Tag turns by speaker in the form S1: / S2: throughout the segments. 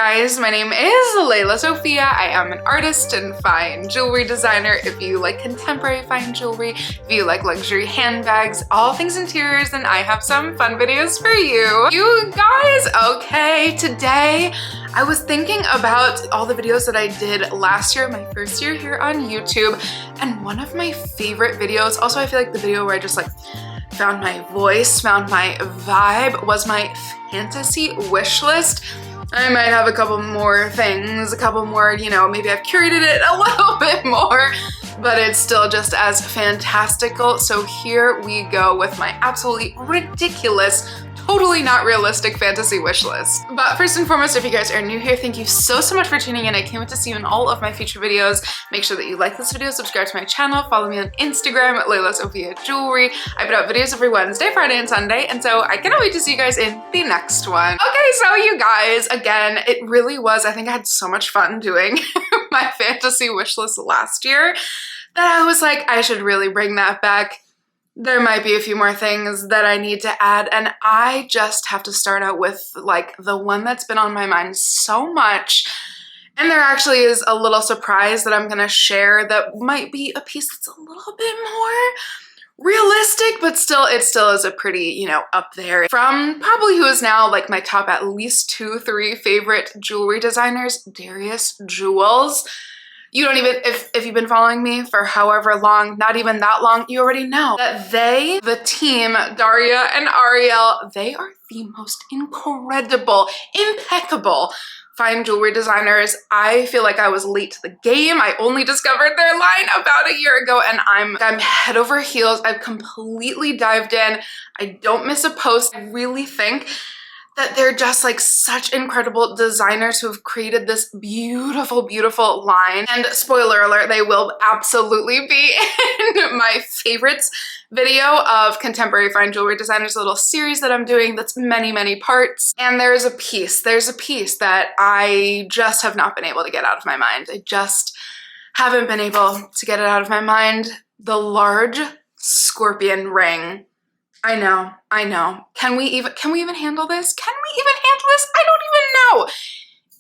S1: guys, my name is lelasophia. I am an artist and fine jewelry designer. If you like contemporary fine jewelry, if you like luxury handbags, all things interiors, then I have some fun videos for you. You guys, okay, today I was thinking about all the videos that I did last year, my first year here on YouTube, and one of my favorite videos, also I feel like the video where I just like found my voice, found my vibe, was my fantasy wish list. I might have a couple more things, a couple more, you know, maybe I've curated it a little bit more, but it's still just as fantastical. So here we go with my absolutely ridiculous, totally not realistic fantasy wish list. But first and foremost, if you guys are new here, thank you so much for tuning in. I can't wait to see you in all of my future videos. Make sure that you like this video, subscribe to my channel, follow me on Instagram at lelasophia jewelry. I put out videos every Wednesday, Friday, and Sunday, and so I cannot wait to see you guys in the next one. Okay, so you guys, again, it really was, I think I had so much fun doing my fantasy wish list last year that I was like, I should really bring that back. There might be a few more things that I need to add, and I just have to start out with like the one that's been on my mind so much. And there actually is a little surprise that I'm gonna share that might be a piece that's a little bit more realistic, but still, it still is a pretty, you know, up there. From probably who is now like my top at least 2-3 favorite jewelry designers, Darius Jewels. You don't even, if you've been following me for however long, not even that long, you already know that they, the team, Daria and Ariel, they are the most incredible, impeccable fine jewelry designers. I feel like I was late to the game. I only discovered their line about a year ago, and I'm head over heels. I've completely dived in. I don't miss a post. I really think that they're just like such incredible designers who have created this beautiful, beautiful line. And spoiler alert, they will absolutely be in my favorites video of contemporary fine jewelry designers, a little series that I'm doing that's many, many parts. And there's a piece that I just have not been able to get out of my mind. I just haven't been able to get it out of my mind. The large scorpion ring. I know. Can we even handle this? Can we even handle this? I don't even know.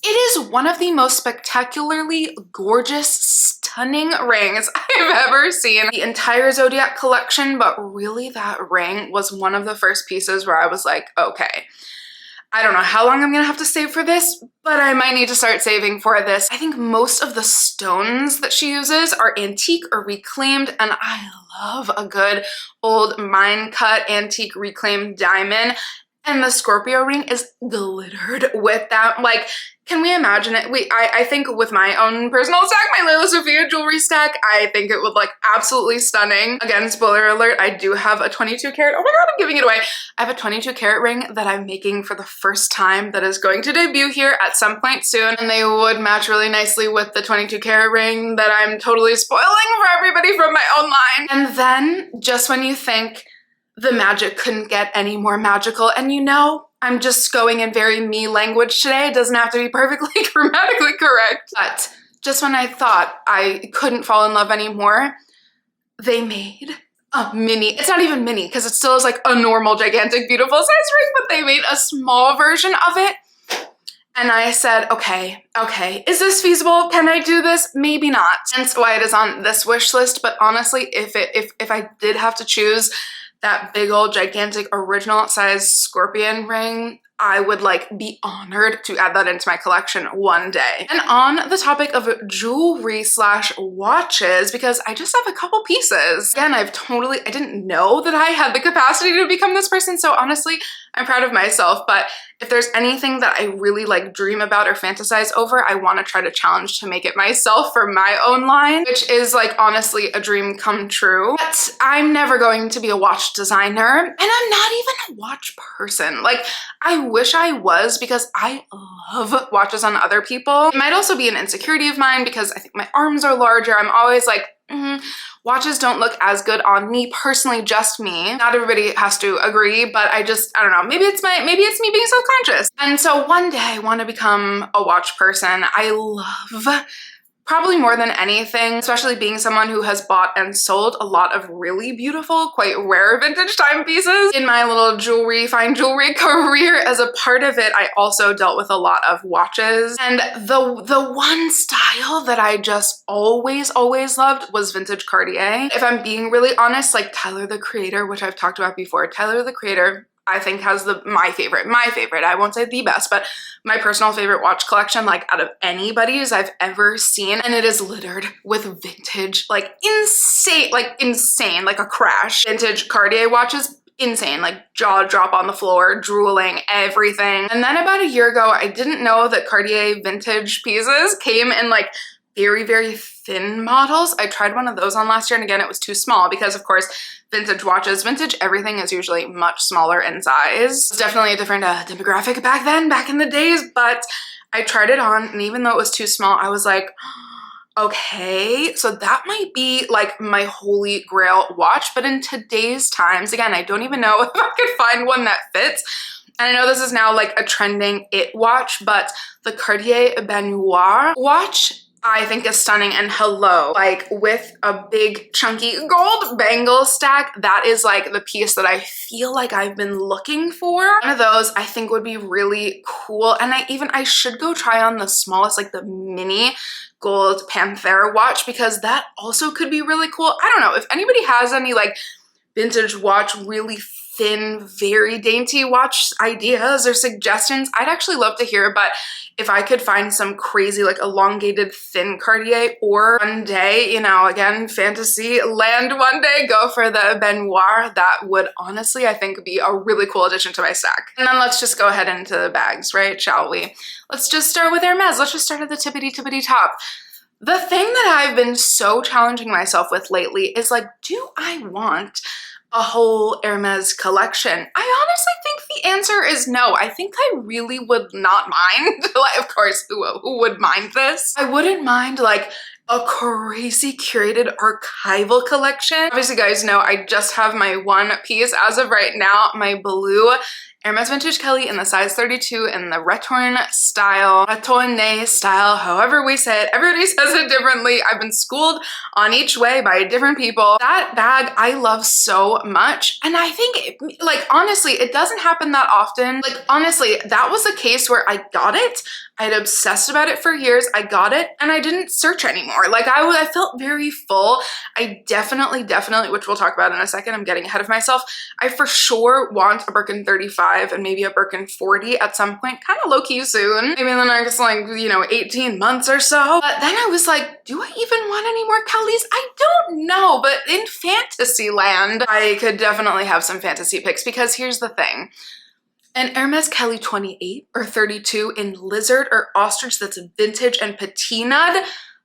S1: It is one of the most spectacularly gorgeous, stunning rings I've ever seen. The entire Zodiac collection, but really that ring was one of the first pieces where I was like, okay, I don't know how long I'm gonna have to save for this, but I might need to start saving for this. I think most of the stones that she uses are antique or reclaimed, and I love a good old mine cut antique reclaimed diamond. And the Scorpio ring is glittered with that. Like, can we imagine it? I think with my own personal stack, my lelasophia jewelry stack, I think it would look absolutely stunning. Again, spoiler alert, I do have a 22 karat, oh my god, I'm giving it away. I have a 22 karat ring that I'm making for the first time that is going to debut here at some point soon. And they would match really nicely with the 22 karat ring that I'm totally spoiling for everybody from my own line. And then just when you think the magic couldn't get any more magical, and you know, I'm just going in very me language today. It doesn't have to be perfectly grammatically correct. But just when I thought I couldn't fall in love anymore, they made a mini, it's not even mini because it still is like a normal, gigantic, beautiful size ring, but they made a small version of it. And I said, okay, is this feasible? Can I do this? Maybe not. Hence why it is on this wish list. But honestly, if I did have to choose that big old gigantic original size scorpion ring, I would like be honored to add that into my collection one day. And on the topic of jewelry / watches, because I just have a couple pieces. Again, I didn't know that I had the capacity to become this person. So honestly, I'm proud of myself. But if there's anything that I really like dream about or fantasize over, I want to try to challenge to make it myself for my own line, which is like honestly a dream come true. But I'm never going to be a watch designer, and I'm not even a watch person. Like, I wish I was, because I love watches on other people. It might also be an insecurity of mine because I think my arms are larger. I'm always like, watches don't look as good on me personally, just me. Not everybody has to agree, but I don't know. Maybe it's me being self-conscious. And so one day I want to become a watch person. I love probably more than anything, especially being someone who has bought and sold a lot of really beautiful, quite rare vintage timepieces in my little jewelry, fine jewelry career. As a part of it, I also dealt with a lot of watches. And the one style that I just always loved was vintage Cartier. If I'm being really honest, like Tyler the Creator, which I've talked about before, Tyler the Creator, I think has my favorite, I won't say the best, but my personal favorite watch collection, like out of anybody's I've ever seen. And it is littered with vintage, like insane, like a crash. Vintage Cartier watches, insane, like jaw drop on the floor, drooling, everything. And then about a year ago, I didn't know that Cartier vintage pieces came in like very thin models. I tried one of those on last year, and again, it was too small because of course, vintage watches, vintage everything is usually much smaller in size. It's definitely a different demographic back then, back in the days, but I tried it on, and even though it was too small, I was like, okay, so that might be like my holy grail watch. But in today's times, again, I don't even know if I could find one that fits. And I know this is now like a trending it watch, but the Cartier Baignoire watch I think is stunning. And hello, like with a big chunky gold bangle stack, that is like the piece that I feel like I've been looking for. One of those I think would be really cool. And I should go try on the smallest, like the mini gold Panthera watch, because that also could be really cool. I don't know if anybody has any like vintage watch, really thin, very dainty watch ideas or suggestions, I'd actually love to hear. But if I could find some crazy like elongated thin Cartier, or one day, you know, again, fantasy land one day, go for the Baignoire, that would honestly, I think, be a really cool addition to my stack. And then let's just go ahead into the bags, right? Shall we? Let's just start with Hermes. Let's just start at the tippity top. The thing that I've been so challenging myself with lately is like, do I want a whole Hermes collection? I honestly think the answer is no. I think I really would not mind. Like, of course, who would mind this? I wouldn't mind like a crazy curated archival collection. Obviously, guys know I just have my one piece as of right now, my blue Hermes Vintage Kelly in the size 32 in the retourne style, however we say it. Everybody says it differently. I've been schooled on each way by different people. That bag I love so much. And I think, like, honestly, it doesn't happen that often. Like, honestly, that was a case where I got it. I'd obsessed about it for years. I got it and I didn't search anymore. Like I felt very full. I definitely, which we'll talk about in a second, I'm getting ahead of myself. I for sure want a Birkin 35 and maybe a Birkin 40 at some point, kind of low-key soon. Maybe in the next, like, you know, 18 months or so. But then I was like, do I even want any more Kellys? I don't know, but in fantasy land, I could definitely have some fantasy picks, because here's the thing. An Hermes Kelly 28 or 32 in lizard or ostrich that's vintage and patinaed,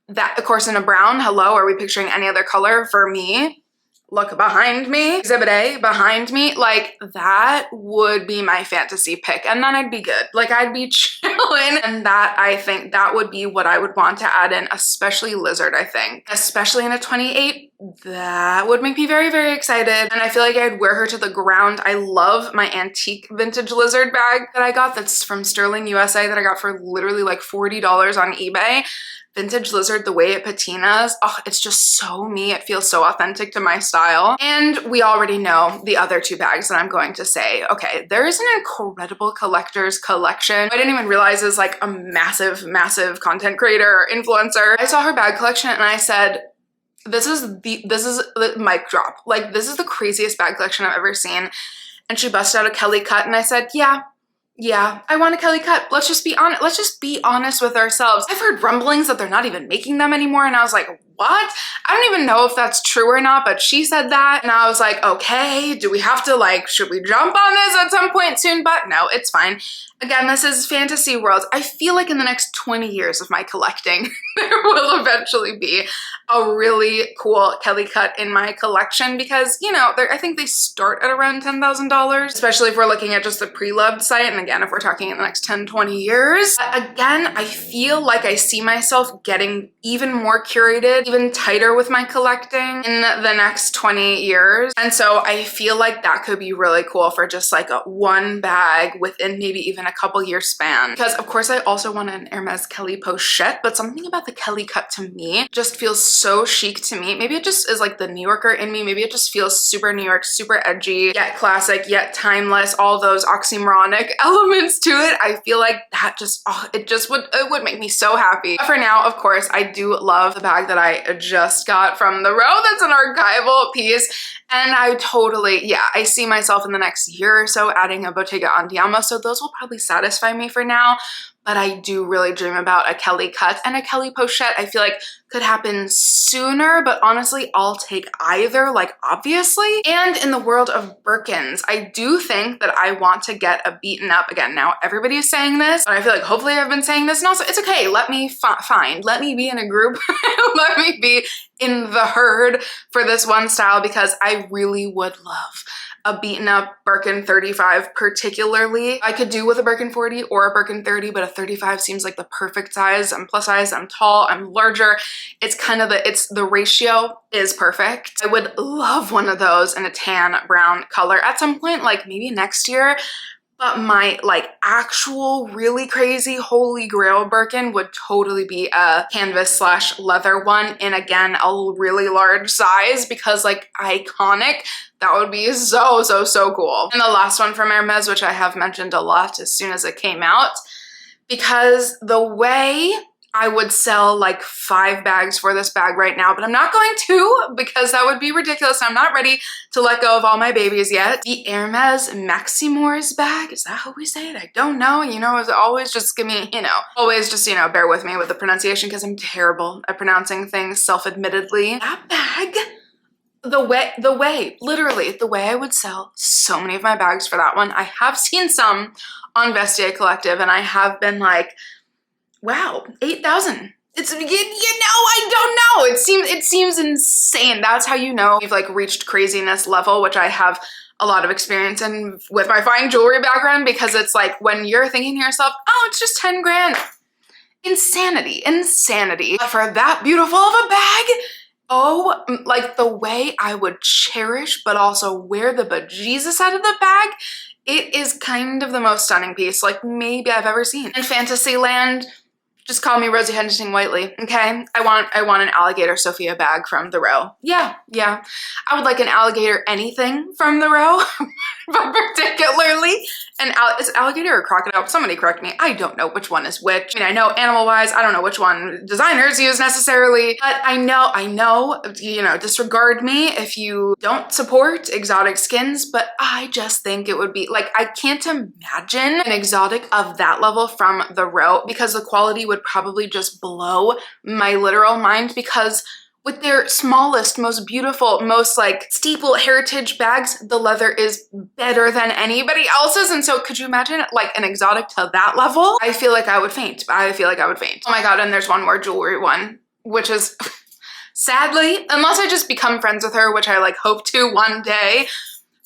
S1: that of course in a brown, hello, are we picturing any other color? For me, look behind me, exhibit A behind me, like that would be my fantasy pick, and then I'd be good. Like I'd be chilling, and that, I think that would be what I would want to add in, especially lizard, I think. Especially in a 28, that would make me very excited, and I feel like I'd wear her to the ground. I love my antique vintage lizard bag that I got, that's from Sterling, USA, that I got for literally like $40 on eBay. Vintage lizard, the way it patinas, oh, it's just so me. It feels so authentic to my style. And we already know the other two bags that I'm going to say. Okay, there is an incredible collector's collection. I didn't even realize is like a massive content creator or influencer. I saw her bag collection and I said, this is the mic drop. Like, this is the craziest bag collection I've ever seen. And she busted out a Kelly cut and I said, yeah, I want a Kelly cut. Let's just be honest. Let's just be honest with ourselves. I've heard rumblings that they're not even making them anymore. And I was like, what? I don't even know if that's true or not, but she said that. And I was like, okay, do we have to, like, should we jump on this at some point soon? But no, it's fine. Again, this is fantasy world. I feel like in the next 20 years of my collecting, there will eventually be a really cool Kelly cut in my collection, because, you know, I think they start at around $10,000, especially if we're looking at just the pre-loved site. And again, if we're talking in the next 10, 20 years, again, I feel like I see myself getting even more curated get even tighter with my collecting in the next 20 years. And so I feel like that could be really cool for just like a one bag within maybe even a couple year span. Because of course I also want an Hermes Kelly pochette, but something about the Kelly cut to me just feels so chic to me. Maybe it just is like the New Yorker in me. Maybe it just feels super New York, super edgy, yet classic, yet timeless, all those oxymoronic elements to it. I feel like that just, oh, it would make me so happy. But for now, of course, I do love the bag that I just got from the row. That's an archival piece. And I totally, yeah, I see myself in the next year or so adding a Bottega Andiamo. So those will probably satisfy me for now. But I do really dream about a Kelly cut and a Kelly pochette. I feel like could happen sooner, but honestly, I'll take either, like obviously. And in the world of Birkins, I do think that I want to get a beaten up again. Now, everybody is saying this, but I feel like hopefully I've been saying this, and also it's okay. Let me let me be in a group. Let me be in the herd for this one style, because I really would love a beaten up Birkin 35 particularly. I could do with a Birkin 40 or a Birkin 30, but a 35 seems like the perfect size. I'm plus size, I'm tall, I'm larger. It's kind of the ratio is perfect. I would love one of those in a tan brown color at some point, like maybe next year. But my like actual really crazy holy grail Birkin would totally be a canvas / leather one in, again, a really large size, because like iconic. That would be so, so, so cool. And the last one from Hermes, which I have mentioned a lot as soon as it came out, because the way I would sell like 5 bags for this bag right now, but I'm not going to, because that would be ridiculous. I'm not ready to let go of all my babies yet. The Hermes Maximours bag, is that how we say it? I don't know. You know, as always, just give me, always just, bear with me with the pronunciation, because I'm terrible at pronouncing things self-admittedly. That bag, literally the way I would sell so many of my bags for that one. I have seen some on Vestiaire Collective, and I have been like, wow, 8,000. It's, I don't know. It seems insane. That's how you know you've like reached craziness level, which I have a lot of experience in with my fine jewelry background, because it's like when you're thinking to yourself, oh, it's just 10 grand. Insanity. But for that beautiful of a bag, oh, like the way I would cherish, but also wear the bejesus out of the bag, it is kind of the most stunning piece like maybe I've ever seen. In Fantasyland, just call me Rosie Huntington Whiteley, okay? I want an alligator Sophia bag from the row. Yeah. I would like an alligator anything from the row, but particularly is it alligator or crocodile? Somebody correct me. I don't know which one is which. I mean, I know animal-wise, I don't know which one designers use necessarily, but I know, disregard me if you don't support exotic skins, but I just think it would be, like, I can't imagine an exotic of that level from the row, because the quality would probably just blow my literal mind, because with their smallest, most beautiful, most like steeple heritage bags, the leather is better than anybody else's. And so could you imagine like an exotic to that level? I feel like I would faint. Oh my God, and there's one more jewelry one, which is sadly, unless I just become friends with her, which I like hope to one day,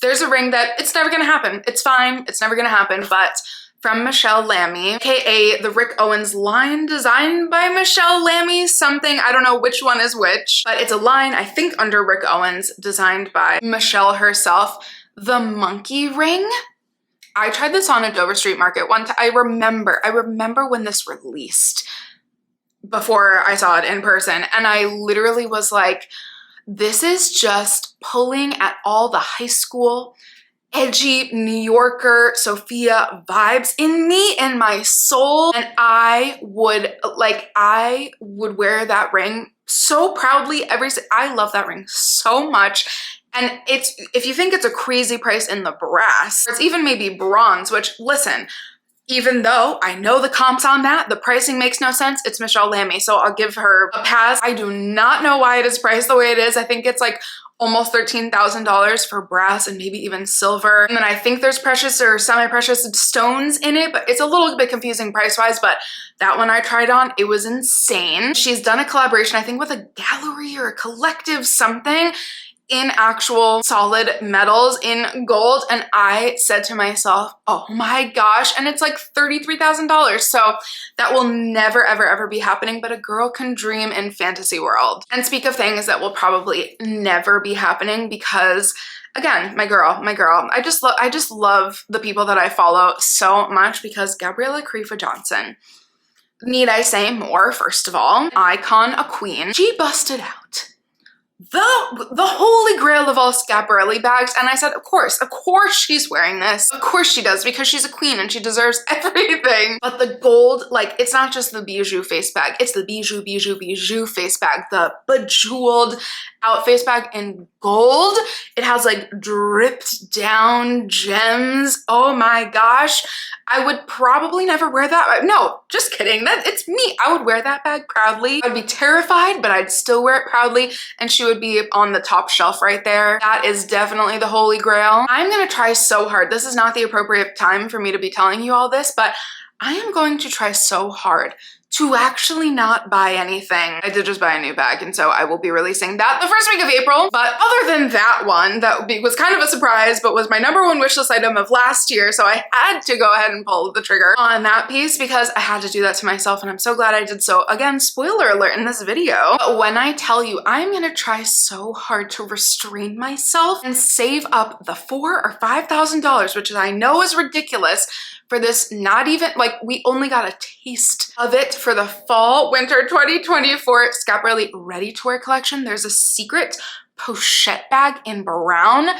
S1: there's a ring that it's never gonna happen. It's fine, it's never gonna happen, but from Michelle Lamy, aka the Rick Owens line, designed by Michelle Lamy something. I don't know which one is which, but it's a line, I think, under Rick Owens, designed by Michelle herself. The monkey ring. I tried this on at Dover Street Market one time. I remember when this released before I saw it in person, and I literally was like, this is just pulling at all the high school edgy New Yorker Sophia vibes in me, in my soul, and I would wear that ring so proudly I love that ring so much. And it's, if you think it's a crazy price in the brass, it's even maybe bronze, which, listen, even though I know the comps on that, the pricing makes no sense. It's Michelle Lamy, so I'll give her a pass. I do not know why it is priced the way it is. I think it's like almost $13,000 for brass and maybe even silver. And then I think there's precious or semi-precious stones in it, but it's a little bit confusing price-wise, but that one I tried on, it was insane. She's done a collaboration, I think with a gallery or a collective something. in actual solid metals in gold. And I said to myself, oh my gosh, and it's like $33,000. So that will never, ever, ever be happening, but a girl can dream in fantasy world. And speak of things that will probably never be happening because again, my girl, I just love the people that I follow so much because Gabriella Karifa-Johnson, need I say more? First of all, icon, a queen, she busted out the holy grail of all Schiaparelli bags. And I said, of course she's wearing this. Of course she does, because she's a queen and she deserves everything. But the gold, like, it's not just the bijou face bag, it's the bijou face bag, the bejeweled out face bag in gold. It has like dripped down gems. Oh my gosh. I would probably never wear that. No, just kidding. It's me. I would wear that bag proudly. I'd be terrified, but I'd still wear it proudly. And she would be on the top shelf right there. That is definitely the holy grail. I'm gonna try so hard. This is not the appropriate time for me to be telling you all this, but I am going to try so hard to actually not buy anything. I did just buy a new bag, and so I will be releasing that the first week of April. But other than that one, that was kind of a surprise, but was my #1 wish list item of last year, so I had to go ahead and pull the trigger on that piece because I had to do that to myself, and I'm so glad I did so. Again, spoiler alert in this video, but when I tell you I'm gonna try so hard to restrain myself and save up the $4,000 or $5,000, which I know is ridiculous, for this, not even, like, we only got a taste of it for the fall winter 2024 Schiaparelli ready to wear collection. There's a secret pochette bag in brown.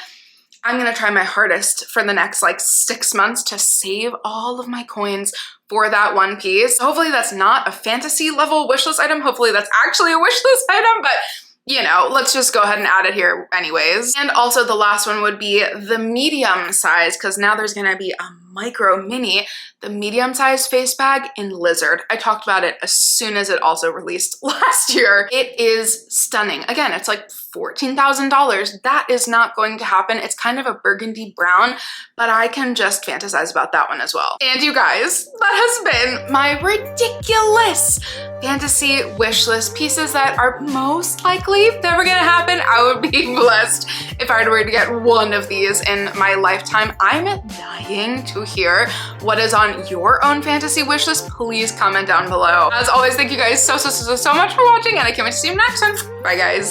S1: I'm gonna try my hardest for the next like 6 months to save all of my coins for that one piece. Hopefully that's not a fantasy level wishlist item. Hopefully that's actually a wishlist item, but you know, let's just go ahead and add it here anyways. And also the last one would be the medium size, because now there's gonna be a micro mini, the medium size face bag in lizard. I talked about it as soon as it also released last year. It is stunning. Again, it's like $14,000. That is not going to happen. It's kind of a burgundy brown, but I can just fantasize about that one as well. And you guys, that has been my ridiculous fantasy wish list pieces that are most likely never gonna happen. I would be blessed if I were to get one of these in my lifetime. I'm dying to hear what is on your own fantasy wish list. Please comment down below. As always, thank you guys so much for watching, and I can't wait to see you next time. Bye guys.